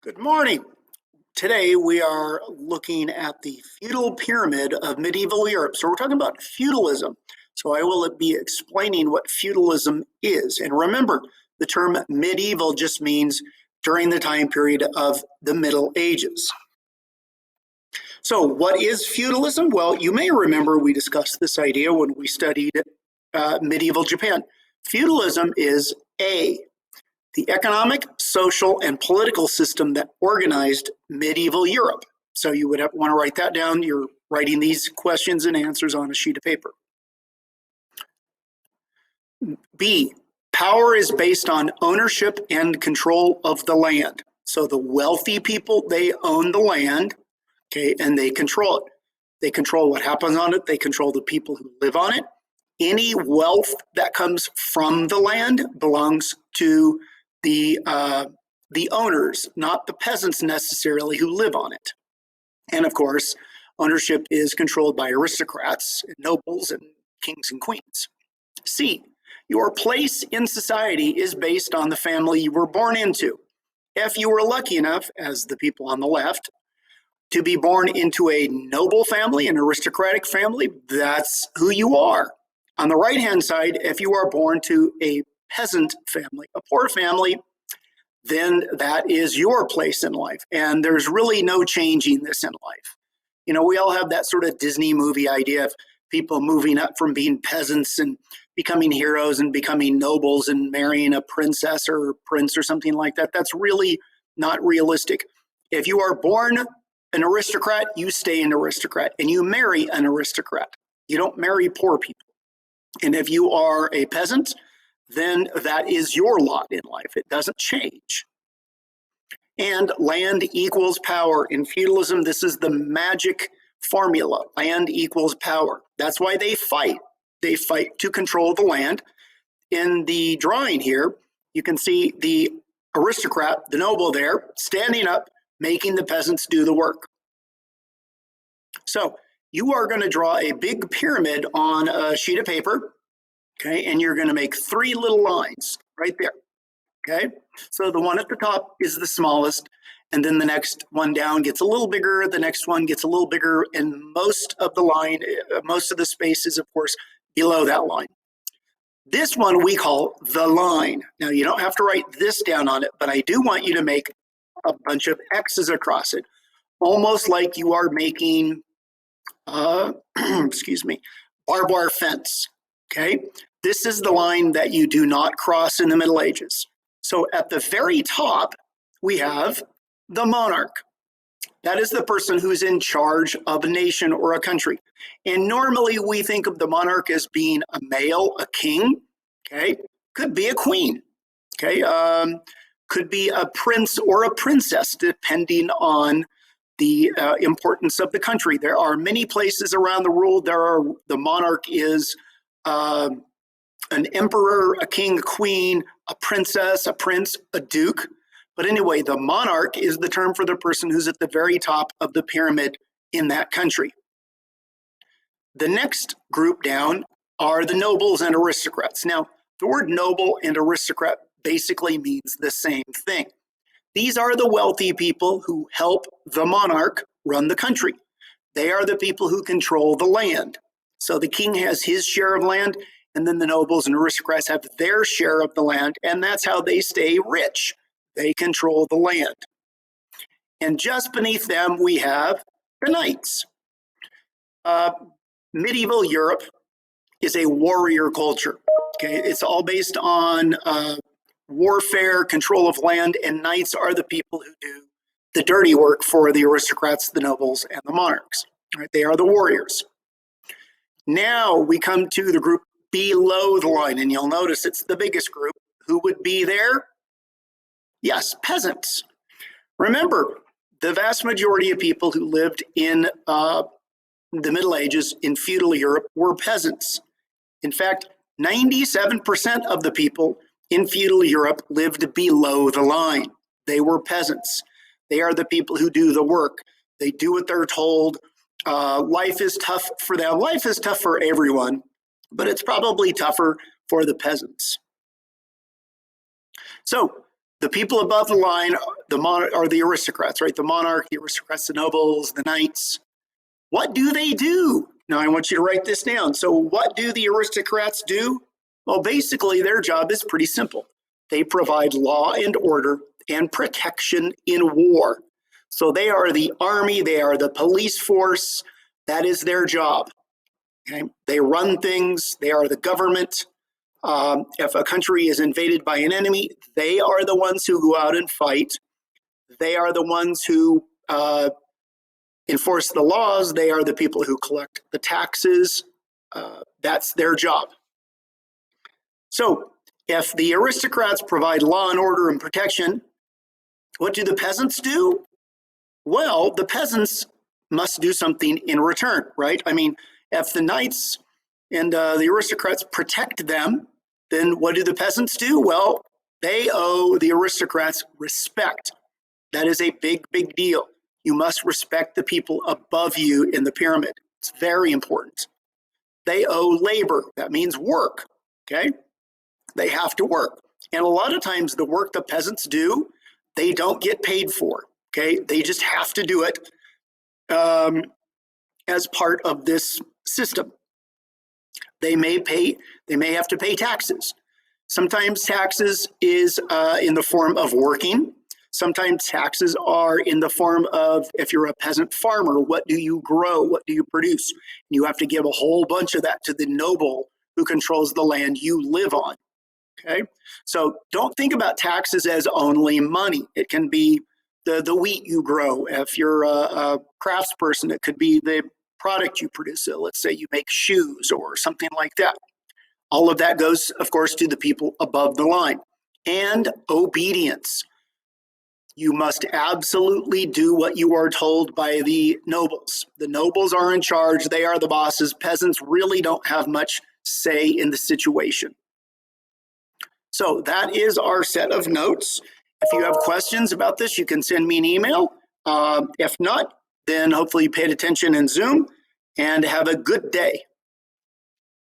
Good morning. Today we are looking at the feudal pyramid of medieval Europe. So we're talking about feudalism. So I will be explaining what feudalism is. And remember, the term medieval just means during the time period of the Middle Ages. So what is feudalism? Well, you may remember we discussed this idea when we studied medieval Japan. Feudalism is the economic, social, and political system that organized medieval Europe. So you would want to write that down. You're writing these questions and answers on a sheet of paper. B, power is based on ownership and control of the land. So the wealthy people, they own the land, okay, and they control it. They control what happens on it. They control the people who live on it. Any wealth that comes from the land belongs to the owners, not the peasants necessarily who live on it. And of course, ownership is controlled by aristocrats and nobles and kings and queens. C, your place in society is based on the family you were born into. If you were lucky enough, as the people on the left, to be born into a noble family, an aristocratic family, that's who you are. On the right-hand side, if you are born to a peasant family, a poor family, then that is your place in life. And there's really no changing this in life. You know, we all have that sort of Disney movie idea of people moving up from being peasants and becoming heroes and becoming nobles and marrying a princess or prince or something like that. That's really not realistic. If you are born an aristocrat, you stay an aristocrat and you marry an aristocrat. You don't marry poor people. And if you are a peasant, then that is your lot in life. It doesn't change. And land equals power. In feudalism, this is the magic formula. Land equals power. That's why they fight. They fight to control the land. In the drawing here, you can see the aristocrat, the noble there, standing up, making the peasants do the work. So you are going to draw a big pyramid on a sheet of paper, okay, and you're going to make three little lines right there, okay? So the one at the top is the smallest, and then the next one down gets a little bigger, the next one gets a little bigger, and most of the space is, of course, below that line. This one we call the line. Now, you don't have to write this down on it, but I do want you to make a bunch of X's across it, almost like you are making excuse me, barbed wire fence, okay? This is the line that you do not cross in the Middle Ages. So at the very top, we have the monarch. That is the person who's in charge of a nation or a country. And normally we think of the monarch as being a male, a king, okay? Could be a queen, okay? Could be a prince or a princess, depending on the importance of the country. There are many places around the world. The monarch is an emperor, a king, a queen, a princess, a prince, a duke. But anyway, the monarch is the term for the person who's at the very top of the pyramid in that country. The next group down are the nobles and aristocrats. Now, the word noble and aristocrat basically means the same thing. These are the wealthy people who help the monarch run the country. They are the people who control the land. So the king has his share of land, and then the nobles and aristocrats have their share of the land, and that's how they stay rich. They control the land. And just beneath them, we have the knights. Medieval Europe is a warrior culture. Okay, it's all based on warfare, control of land, and knights are the people who do the dirty work for the aristocrats, the nobles, and the monarchs. Right? They are the warriors. Now we come to the group below the line, and you'll notice it's the biggest group. Who would be there? Yes, peasants. Remember, the vast majority of people who lived in the Middle Ages in feudal Europe were peasants. In fact, 97% of the people in feudal Europe lived below the line. They were peasants. They are the people who do the work. They do what they're told. Life is tough for them. Life is tough for everyone, but it's probably tougher for the peasants. So the people above the line are the aristocrats, right? The monarch, the aristocrats, the nobles, the knights. What do they do? Now I want you to write this down. So what do the aristocrats do? Well, basically their job is pretty simple. They provide law and order and protection in war. So they are the army, they are the police force. That is their job. Okay? They run things, they are the government. If a country is invaded by an enemy, they are the ones who go out and fight. They are the ones who enforce the laws. They are the people who collect the taxes. That's their job. So if the aristocrats provide law and order and protection, what do the peasants do? Well, the peasants must do something in return, right? I mean, if the knights and the aristocrats protect them, then what do the peasants do? Well, they owe the aristocrats respect. That is a big, big deal. You must respect the people above you in the pyramid. It's very important. They owe labor. That means work, okay? They have to work. And a lot of times the work the peasants do, they don't get paid for, okay? They just have to do it as part of this system. They may have to pay taxes. Sometimes taxes is in the form of working. Sometimes taxes are in the form of, if you're a peasant farmer, what do you grow? What do you produce? You have to give a whole bunch of that to the noble who controls the land you live on. Okay, so don't think about taxes as only money. It can be the wheat you grow. If you're a craftsperson, it could be the product you produce. So let's say you make shoes or something like that. All of that goes, of course, to the people above the line. And obedience. You must absolutely do what you are told by the nobles. The nobles are in charge. They are the bosses. Peasants really don't have much say in the situation. So that is our set of notes. If you have questions about this, you can send me an email. If not, then hopefully you paid attention in Zoom, and have a good day.